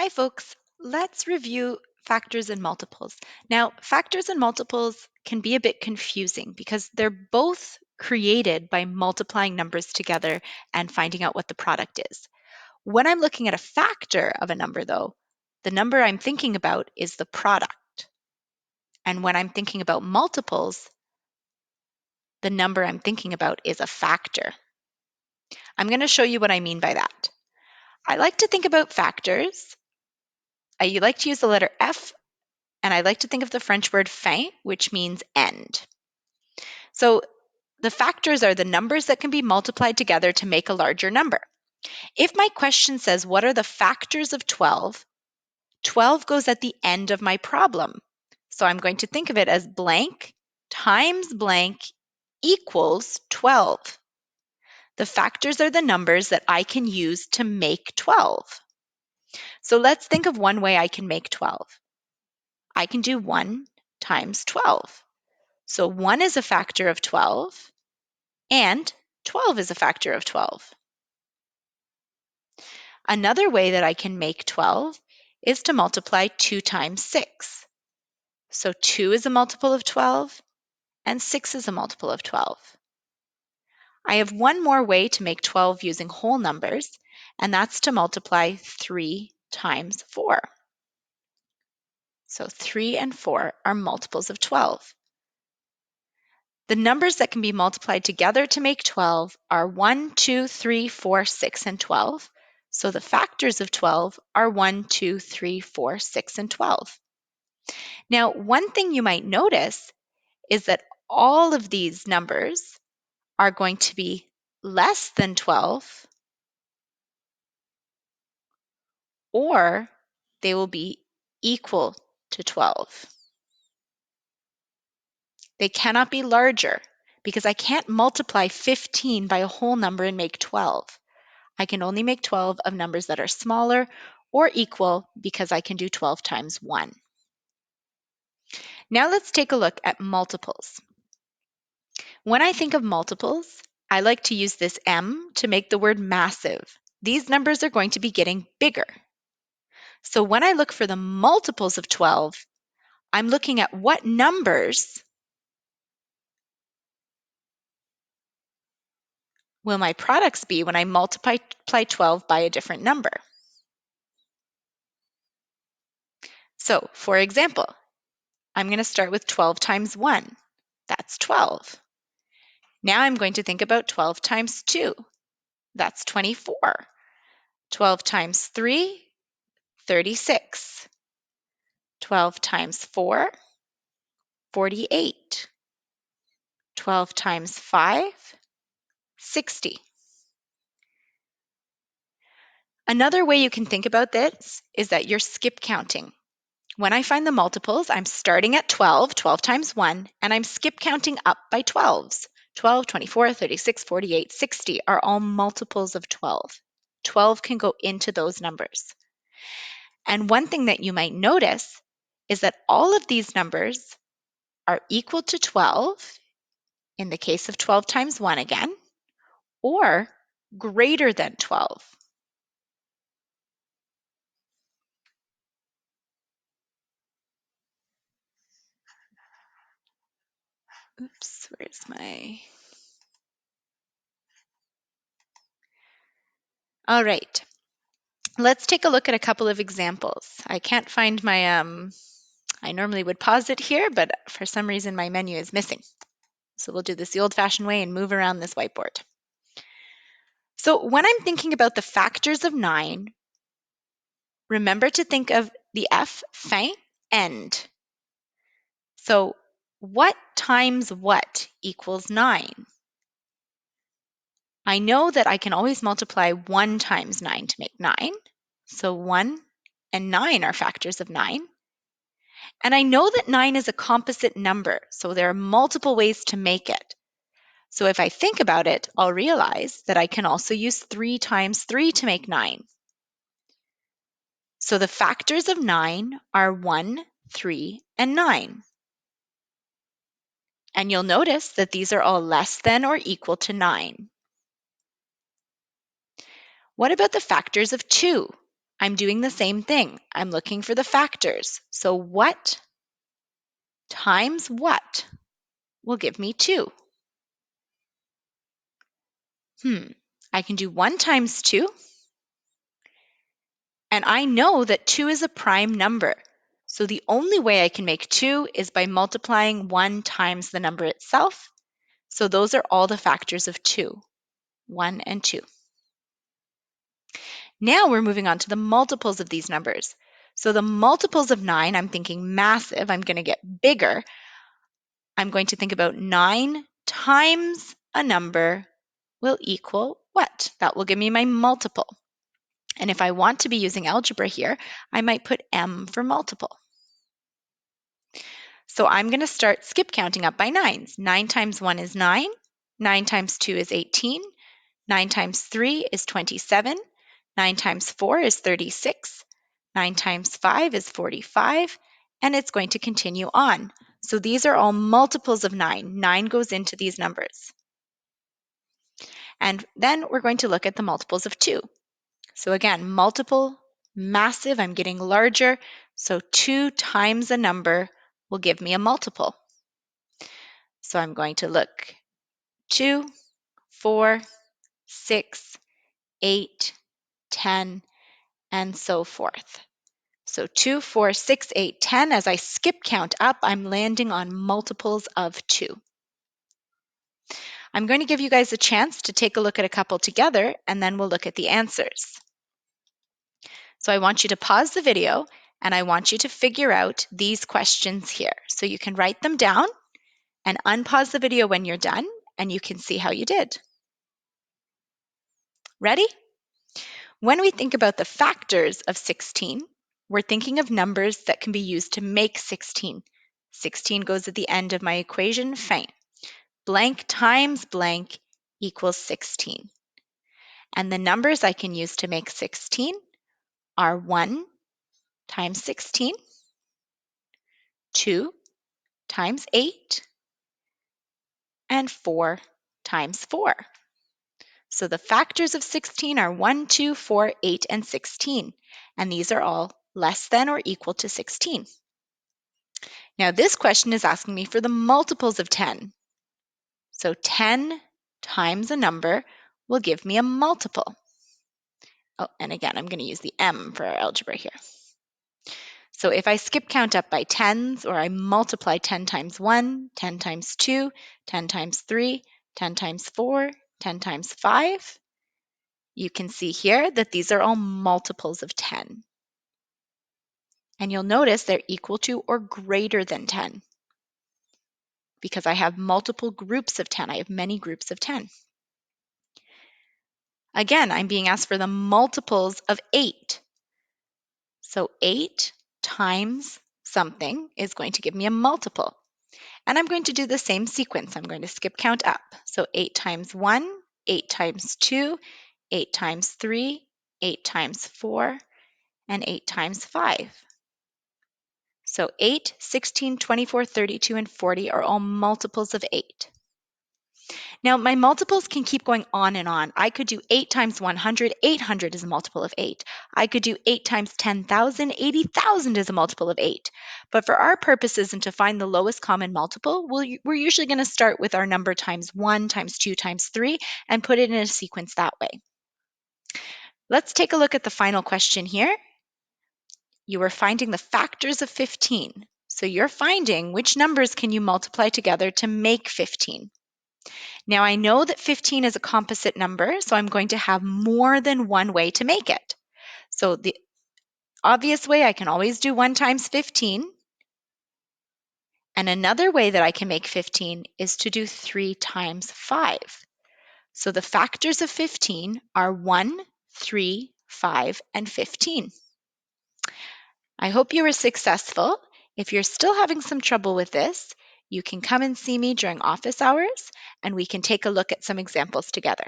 Hi, folks. Let's review factors and multiples. Now, factors and multiples can be a bit confusing because they're both created by multiplying numbers together and finding out what the product is. When I'm looking at a factor of a number, though, the number I'm thinking about is the product. And when I'm thinking about multiples, the number I'm thinking about is a factor. I'm going to show you what I mean by that. I like to think about factors. I like to use the letter F, and I like to think of the French word fin, which means end. So the factors are the numbers that can be multiplied together to make a larger number. If my question says, what are the factors of 12? 12 goes at the end of my problem. So I'm going to think of it as blank times blank equals 12. The factors are the numbers that I can use to make 12. So let's think of one way I can make 12. I can do 1 times 12. So 1 is a factor of 12, and 12 is a factor of 12. Another way that I can make 12 is to multiply 2 times 6. So 2 is a multiple of 12, and 6 is a multiple of 12. I have one more way to make 12 using whole numbers, and that's to multiply 3 times 4. So 3 and 4 are multiples of 12. The numbers that can be multiplied together to make 12 are 1, 2, 3, 4, 6, and 12. So the factors of 12 are 1, 2, 3, 4, 6, and 12. Now, one thing you might notice is that all of these numbers are going to be less than 12, or they will be equal to 12. They cannot be larger because I can't multiply 15 by a whole number and make 12. I can only make 12 of numbers that are smaller or equal because I can do 12 times 1. Now let's take a look at multiples. When I think of multiples, I like to use this M to make the word massive. These numbers are going to be getting bigger. So when I look for the multiples of 12, I'm looking at what numbers will my products be when I multiply 12 by a different number. So for example, I'm going to start with 12 times 1. That's 12. Now I'm going to think about 12 times 2. That's 24. 12 times 3, 36. 12 times 4, 48. 12 times 5, 60. Another way you can think about this is that you're skip counting. When I find the multiples, I'm starting at 12, 12 times 1, and I'm skip counting up by 12s. 12, 24, 36, 48, 60 are all multiples of 12. 12 can go into those numbers. And one thing that you might notice is that all of these numbers are equal to 12 in the case of 12 times 1 again, or greater than 12. Oops, where's my... All right, let's take a look at a couple of examples. I can't find my, I normally would pause it here, but for some reason my menu is missing. So we'll do this the old-fashioned way and move around this whiteboard. So when I'm thinking about the factors of 9, remember to think of the F, fin, end. So what times what equals 9? I know that I can always multiply 1 times 9 to make 9. So 1 and 9 are factors of 9. And I know that 9 is a composite number, so there are multiple ways to make it. So if I think about it, I'll realize that I can also use 3 times 3 to make 9. So the factors of 9 are 1, 3, and 9. And you'll notice that these are all less than or equal to 9. What about the factors of 2? I'm doing the same thing. I'm looking for the factors. So what times what will give me 2? I can do 1 times 2, and I know that 2 is a prime number. So the only way I can make 2 is by multiplying 1 times the number itself. So those are all the factors of 2, 1 and 2. Now we're moving on to the multiples of these numbers. So the multiples of 9, I'm thinking massive. I'm going to get bigger. I'm going to think about 9 times a number will equal what? That will give me my multiple. And if I want to be using algebra here, I might put m for multiple. So I'm going to start skip counting up by 9s. 9 times 1 is 9. 9 times 2 is 18. 9 times 3 is 27. 9 times 4 is 36. 9 times 5 is 45. And it's going to continue on. So these are all multiples of 9. 9 goes into these numbers. And then we're going to look at the multiples of 2. So again, multiple, massive, I'm getting larger. So 2 times a number will give me a multiple. So I'm going to look 2, 4, 6, 8, 10, and so forth. So 2, 4, 6, 8, 10. As I skip count up, I'm landing on multiples of 2. I'm going to give you guys a chance to take a look at a couple together, and then we'll look at the answers. So I want you to pause the video, and I want you to figure out these questions here. So you can write them down and unpause the video when you're done, and you can see how you did. Ready? When we think about the factors of 16, we're thinking of numbers that can be used to make 16. 16 goes at the end of my equation, fine. Blank times blank equals 16. And the numbers I can use to make 16 are 1 times 16, 2 times 8, and 4 times 4. So the factors of 16 are 1, 2, 4, 8, and 16. And these are all less than or equal to 16. Now this question is asking me for the multiples of 10. So 10 times a number will give me a multiple. Oh, and again, I'm going to use the m for our algebra here. So if I skip count up by tens, or I multiply 10 times 1, 10 times 2, 10 times 3, 10 times 4, 10 times 5, you can see here that these are all multiples of 10. And you'll notice they're equal to or greater than 10 because I have multiple groups of 10. I have many groups of 10. Again, I'm being asked for the multiples of 8. So 8 times something is going to give me a multiple. And I'm going to do the same sequence. I'm going to skip count up. So 8 times 1, 8 times 2, 8 times 3, 8 times 4, and 8 times 5. So 8, 16, 24, 32, and 40 are all multiples of 8. Now, my multiples can keep going on and on. I could do 8 times 100. 800 is a multiple of 8. I could do 8 times 10,000. 80,000 is a multiple of 8. But for our purposes and to find the lowest common multiple, we're usually going to start with our number times 1, times 2, times 3, and put it in a sequence that way. Let's take a look at the final question here. You are finding the factors of 15. So you're finding which numbers can you multiply together to make 15. Now I know that 15 is a composite number, so I'm going to have more than one way to make it. So the obvious way, I can always do 1 times 15. And another way that I can make 15 is to do 3 times 5. So the factors of 15 are 1, 3, 5, and 15. I hope you were successful. If you're still having some trouble with this, you can come and see me during office hours, and we can take a look at some examples together.